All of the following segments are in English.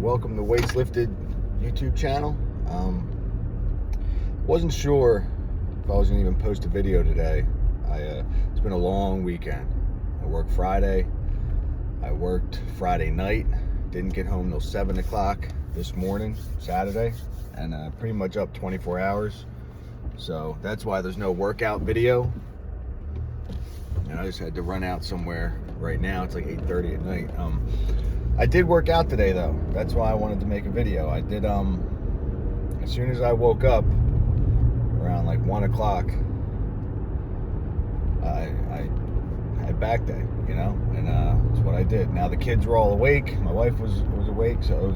welcome to Weights Lifted YouTube channel. Wasn't sure if I was gonna even post a video today. It's been a long weekend. I worked Friday. I worked Friday night. Didn't get home till 7 o'clock this morning, Saturday, and pretty much up 24 hours. So that's why there's no workout video. And I just had to run out somewhere right now. It's like 8:30 at night. I did work out today though. That's why I wanted to make a video. I did, as soon as I woke up around like 1 o'clock, I had back day, you know, and that's what I did. Now the kids were all awake. My wife was awake, so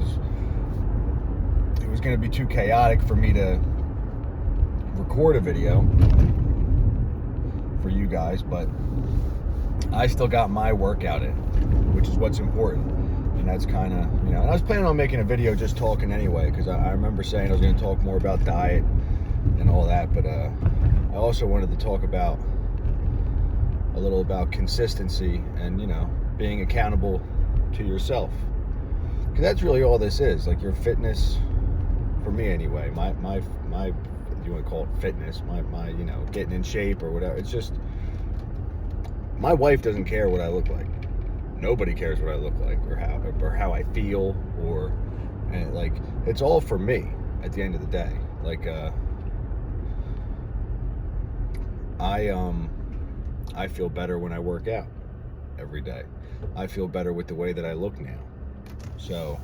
it was going to be too chaotic for me to record a video for you guys, but I still got my workout in, which is what's important. And that's kind of, you know, and I was planning on making a video just talking anyway, because I remember saying I was going to talk more about diet and all that, but I also wanted to talk about a little about consistency and, you know, being accountable to yourself, because that's really all this is. Like, your fitness, for me anyway, my you want to call it fitness, my you know, getting in shape or whatever, it's just, my wife doesn't care what I look like. Nobody cares what I look like or how I feel, and like, it's all for me at the end of the day. Like, I feel better when I work out every day. I feel better with the way that I look now. So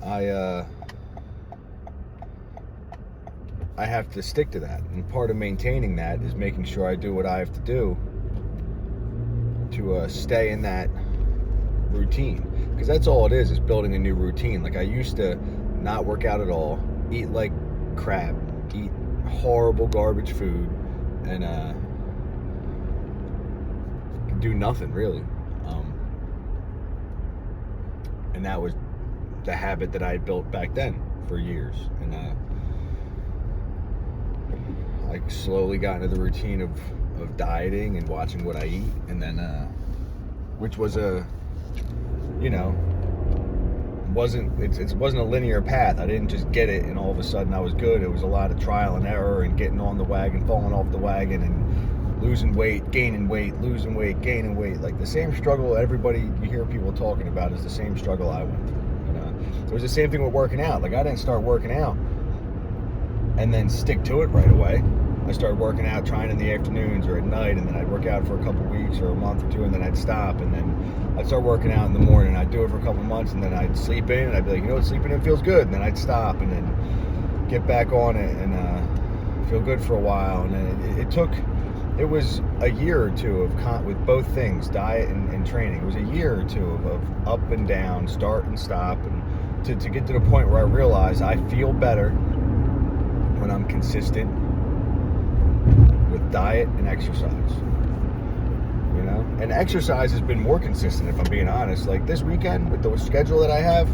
I have to stick to that, and part of maintaining that is making sure I do what I have to do to stay in that routine, because that's all it is building a new routine. Like, I used to not work out at all, eat like crap, eat horrible garbage food, and do nothing really, and that was the habit that I had built back then for years. And I slowly got into the routine of dieting and watching what I eat, and then which was it wasn't a linear path. I didn't just get it and all of a sudden I was good. It was a lot of trial and error and getting on the wagon, falling off the wagon, and losing weight, gaining weight, losing weight, gaining weight. Like, the same struggle everybody you hear people talking about is the same struggle I went through. It was the same thing with working out. Like, I didn't start working out and then stick to it right away. I started working out, trying in the afternoons or at night, and then I'd work out for a couple weeks or a month or two, and then I'd stop, and then I'd start working out in the morning. I'd do it for a couple months, and then I'd sleep in, and I'd be like, you know what, sleeping in feels good, and then I'd stop, and then get back on it, and feel good for a while. And then it was a year or two with both things, diet and training. It was a year or two of up and down, start and stop, and to get to the point where I realized I feel better when I'm consistent with diet and exercise, you know. And exercise has been more consistent, if I'm being honest. Like, this weekend with the schedule that I have,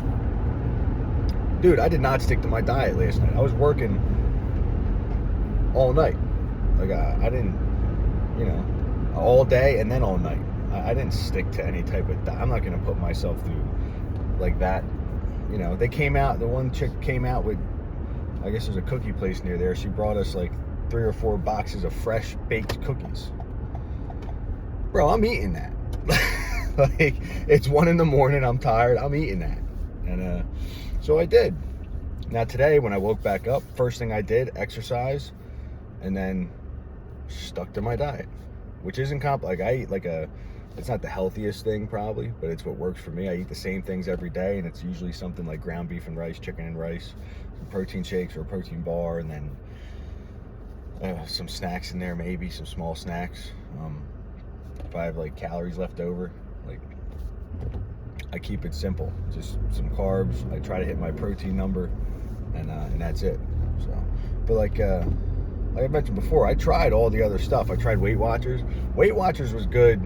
dude, I did not stick to my diet last night. I was working all night. Like, I didn't, you know, all day and then all night. I didn't stick to any type of diet. I'm not going to put myself through like that. You know, the one chick came out with, I guess there's a cookie place near there. She brought us like 3 or 4 boxes of fresh baked cookies. Bro, I'm eating that. Like, it's 1 a.m, I'm tired, I'm eating that. And so I did. Now today, when I woke back up, first thing I did, exercise, and then stuck to my diet, which isn't like, I eat like it's not the healthiest thing probably, but it's what works for me. I eat the same things every day, and it's usually something like ground beef and rice, chicken and rice, some protein shakes or a protein bar, and then some snacks in there, maybe some small snacks. If I have like calories left over, like, I keep it simple, just some carbs. I try to hit my protein number, and that's it. So, but like I mentioned before, I tried all the other stuff. I tried Weight Watchers. Weight Watchers was good.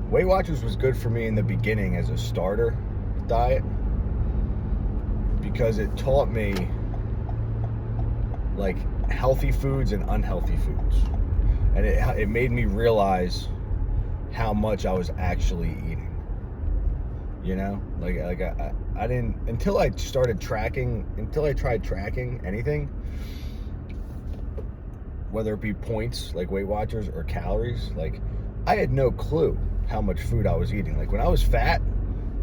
Weight Watchers was good for me in the beginning as a starter diet, because it taught me like healthy foods and unhealthy foods, and it made me realize how much I was actually eating. you know, like I didn't until I tried tracking anything, whether it be points like Weight Watchers or calories. Like, I had no clue how much food I was eating. Like, when I was fat,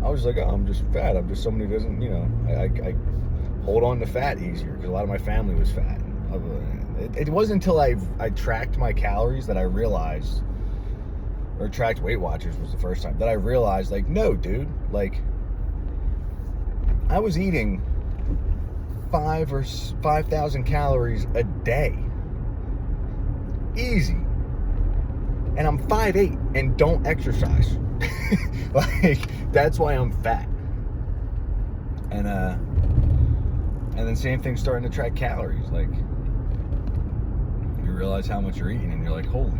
I was like, oh, I'm just fat. I'm just someone who doesn't, you know, I hold on to fat easier because a lot of my family was fat. It wasn't until I tracked my calories that I realized, or tracked Weight Watchers was the first time, that I realized, like, no, dude, like, I was eating 5,000 calories a day. Easy. And I'm 5'8" and don't exercise. Like, that's why I'm fat. And then same thing starting to track calories. Like, you realize how much you're eating and you're like, holy,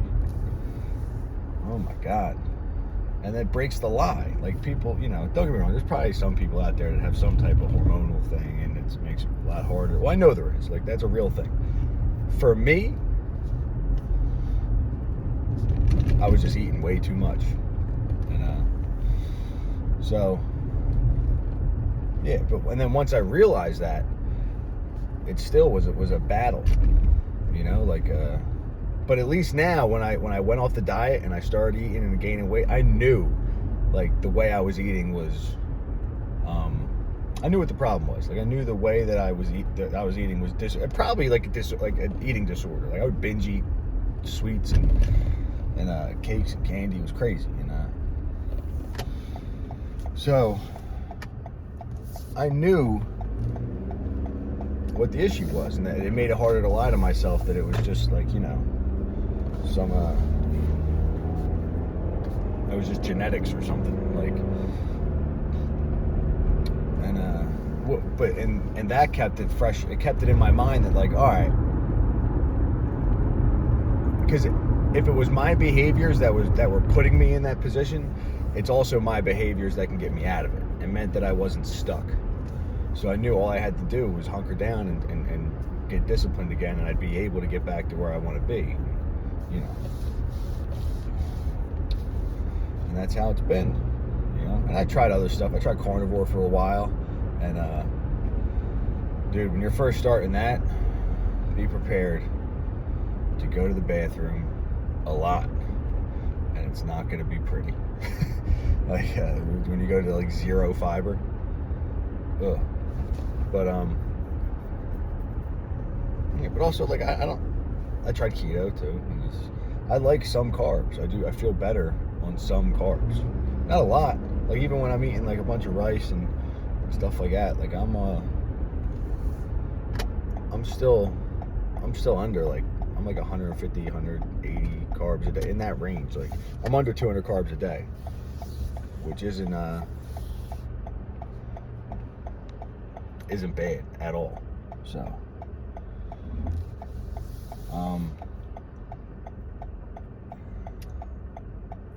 oh my God. And that breaks the lie. Like, people, you know, don't get me wrong, there's probably some people out there that have some type of hormonal thing and it makes it a lot harder. Well, I know there is. Like, that's a real thing. For me, I was just eating way too much. And so, yeah, and then once I realized that, it still was a battle, you know, like, but at least now when I went off the diet and I started eating and gaining weight, I knew, like, the way I was eating was, I knew what the problem was. Like, I knew the way that I was eating was probably like an eating disorder. Like, I would binge eat sweets and cakes and candy. It was crazy. And so I knew what the issue was, and that it made it harder to lie to myself that it was just, like, you know, some it was just genetics or something, like. And that kept it fresh. It kept it in my mind that, like, all right, because if it was my behaviors that were putting me in that position, it's also my behaviors that can get me out of it. It meant that I wasn't stuck. So I knew all I had to do was hunker down and get disciplined again, and I'd be able to get back to where I want to be, you know. And that's how it's been, you know. And I tried other stuff. I tried carnivore for a while, and dude, when you're first starting that, be prepared to go to the bathroom a lot, and it's not going to be pretty. Like, when you go to, like, zero fiber, ugh. But yeah, but also, like, I tried keto too, and I like some carbs. I feel better on some carbs, not a lot. Like, even when I'm eating, like, a bunch of rice and stuff like that, like, I'm still under, like, I'm like 150, 180 carbs a day, in that range. Like, I'm under 200 carbs a day, which isn't bad at all. So,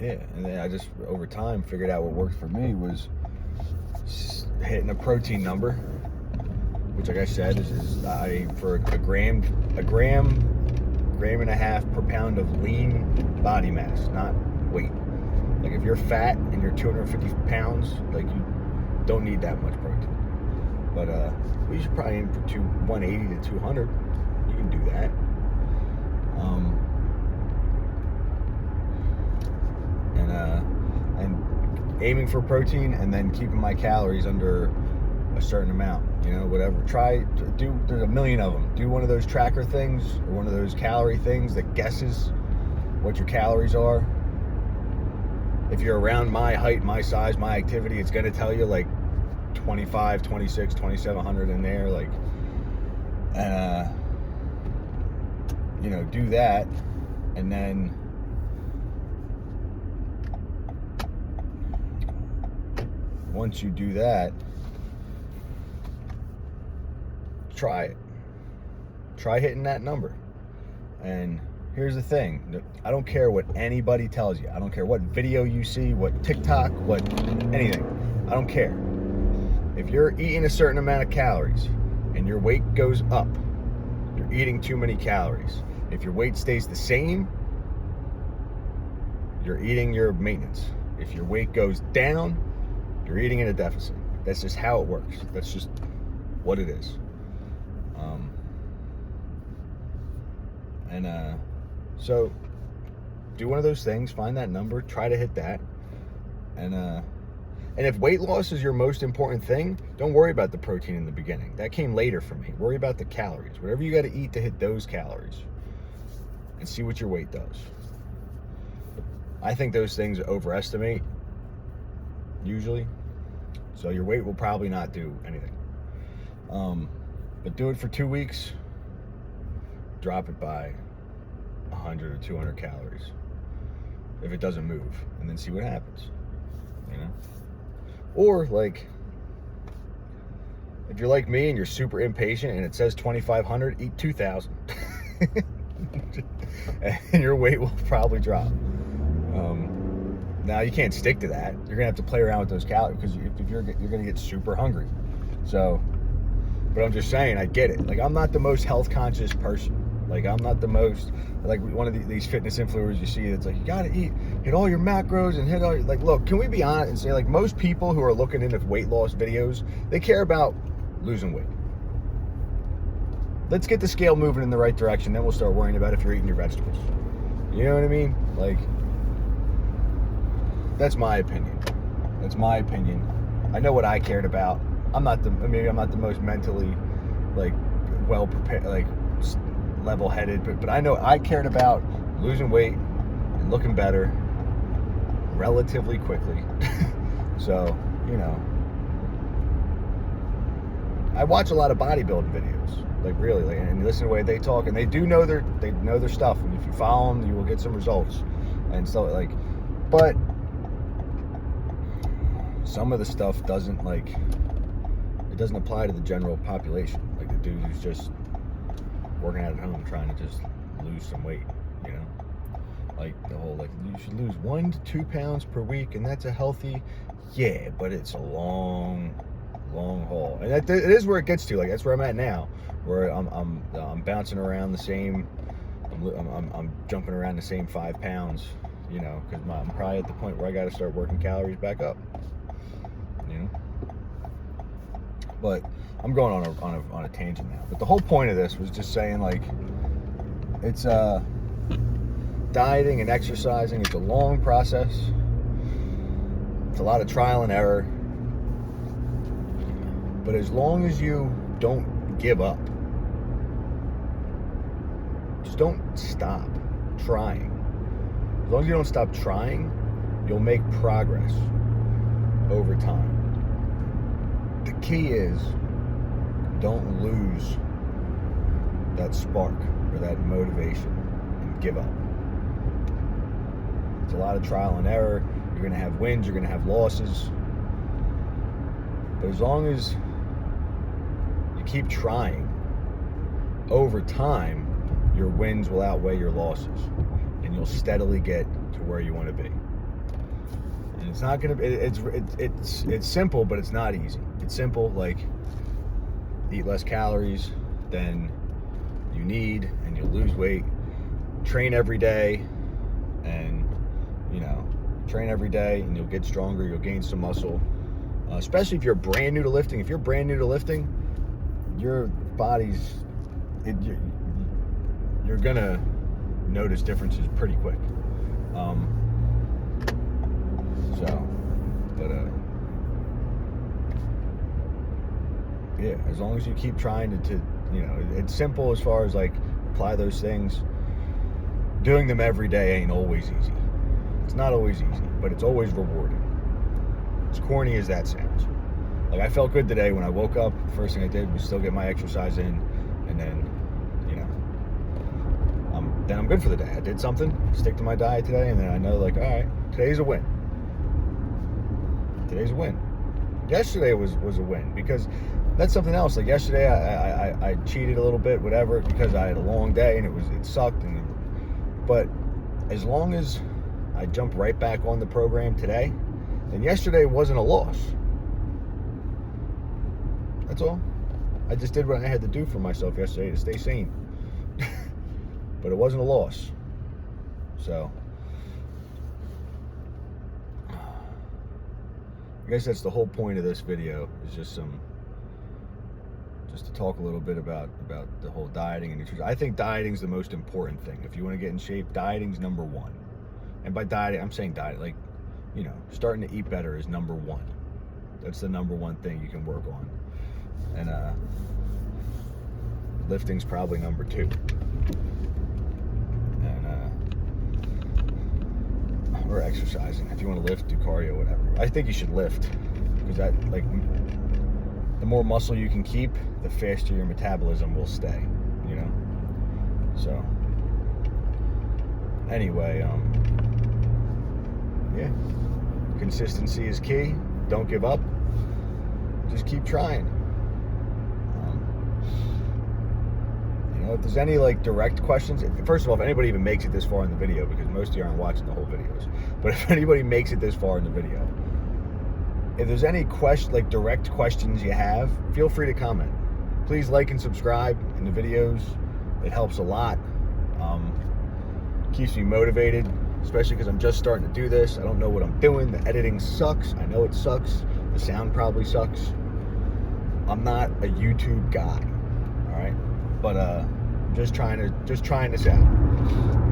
yeah, and then I just, over time, figured out what worked for me was hitting a protein number, which, like I said, is for a gram and a half per pound of lean body mass, not weight. Like, if you're fat and you're 250 pounds, like, you don't need that much protein. But you should probably aim for 180 to 200. You can do that. And aiming for protein, and then keeping my calories under a certain amount, you know, whatever. There's a million of them. Do one of those tracker things, or one of those calorie things that guesses what your calories are. If you're around my height, my size, my activity, it's going to tell you, like, 25, 26, 2700 in there, like, you know, do that. And then once you do that, try hitting that number. And here's the thing, I don't care what anybody tells you. I don't care what video you see, what TikTok, what anything. I don't care. If you're eating a certain amount of calories and your weight goes up, you're eating too many calories. If your weight stays the same, you're eating your maintenance. If your weight goes down, You're eating in a deficit. That's just how it works. That's just what it is. So do one of those things, find that number, try to hit that. And if weight loss is your most important thing, don't worry about the protein in the beginning. That came later for me. Worry about the calories. Whatever you got to eat to hit those calories, and see what your weight does. I think those things overestimate, usually. So your weight will probably not do anything. But do it for 2 weeks. Drop it by 100 or 200 calories if it doesn't move, and then see what happens, you know? Or, like, if you're like me and you're super impatient and it says 2,500, eat 2,000. And your weight will probably drop. Now, you can't stick to that. You're going to have to play around with those calories, because if you're going to get super hungry. So, but I'm just saying, I get it. Like, I'm not the most health-conscious person. Like, I'm not the most, like, one of these fitness influencers you see that's like, you got to eat, hit all your macros and hit all your, like, look, can we be honest and say, like, most people who are looking into weight loss videos, they care about losing weight. Let's get the scale moving in the right direction, then we'll start worrying about if you're eating your vegetables. You know what I mean? Like, that's my opinion. That's my opinion. I know what I cared about. Maybe I'm not the most mentally, like, well prepared, like, level-headed, but I know I cared about losing weight and looking better relatively quickly. So, you know, I watch a lot of bodybuilding videos, like, really, like, and listen to the way they talk, and they know their stuff, and if you follow them, you will get some results and stuff, like, but some of the stuff doesn't apply to the general population. Like, the dude who's just working out at home trying to just lose some weight, you know? Like, the whole, like, you should lose 1 to 2 pounds per week, and that's a healthy, yeah, but it's a long haul. And it is where it gets to. Like, that's where I'm at now, where I'm bouncing around the same, I'm jumping around the same 5 pounds, you know, because I'm probably at the point where I got to start working calories back up, you know? But I'm going on a tangent now. But the whole point of this was just saying, like, it's dieting and exercising. It's a long process. It's a lot of trial and error. But as long as you don't give up, just don't stop trying. As long as you don't stop trying, you'll make progress over time. The key is, don't lose that spark or that motivation and give up. It's a lot of trial and error. You're going to have wins, you're going to have losses. But as long as you keep trying, over time, your wins will outweigh your losses, and you'll steadily get to where you want to be. And it's not going to be, it's simple, but it's not easy. It's simple, like, eat less calories than you need, and you'll lose weight. Train every day, and, you know, and you'll get stronger, you'll gain some muscle. Especially if you're brand new to lifting. If you're brand new to lifting, your body's, you're gonna notice differences pretty quick. Yeah, as long as you keep trying to, you know, it's simple as far as, like, apply those things. Doing them every day ain't always easy. It's not always easy, but it's always rewarding. As corny as that sounds. Like, I felt good today when I woke up. First thing I did was still get my exercise in, and then, you know, then I'm good for the day. I did something, stick to my diet today, and then I know, like, all right, today's a win. Today's a win. Yesterday was a win, because that's something else. Like, yesterday I cheated a little bit, whatever, because I had a long day and it sucked. But as long as I jump right back on the program today, then yesterday wasn't a loss. That's all. I just did what I had to do for myself yesterday to stay sane. But it wasn't a loss. So, I guess that's the whole point of this video, is just to talk a little bit about the whole dieting and nutrition. I think dieting's the most important thing. If you want to get in shape, dieting's number one. And by dieting, I'm saying diet, like, you know, starting to eat better is number one. That's the number one thing you can work on. And lifting's probably number two. Or exercising. If you want to lift, do cardio, whatever. I think you should lift, because that, like, the more muscle you can keep, the faster your metabolism will stay, you know? So, anyway, yeah. Consistency is key. Don't give up. Just keep trying. You know, if there's any, like, direct questions, first of all, if anybody even makes it this far in the video, because most of you aren't watching the whole videos, but if anybody makes it this far in the video, if there's any direct questions you have, feel free to comment. Please like and subscribe in the videos. It helps a lot. Keeps me motivated, especially because I'm just starting to do this. I don't know what I'm doing. The editing sucks. I know it sucks. The sound probably sucks. I'm not a YouTube guy, all right? But just trying this out.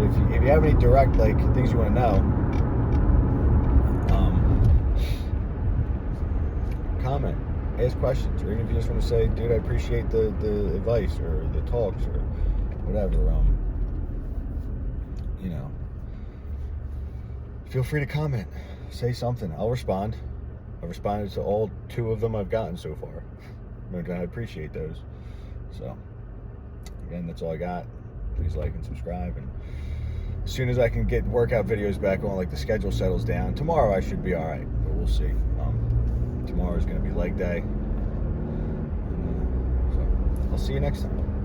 If you have any direct, like, things you want to know, comment, ask questions, or even if you just want to say, dude, I appreciate the advice or the talks or whatever, you know, feel free to comment, say something. I'll respond. I've responded to all 2 of them I've gotten so far. I appreciate those. So, again, that's all I got. Please like and subscribe, and as soon as I can get workout videos back on, like the schedule settles down, tomorrow I should be all right, but we'll see. Tomorrow's going to be leg day. So I'll see you next time.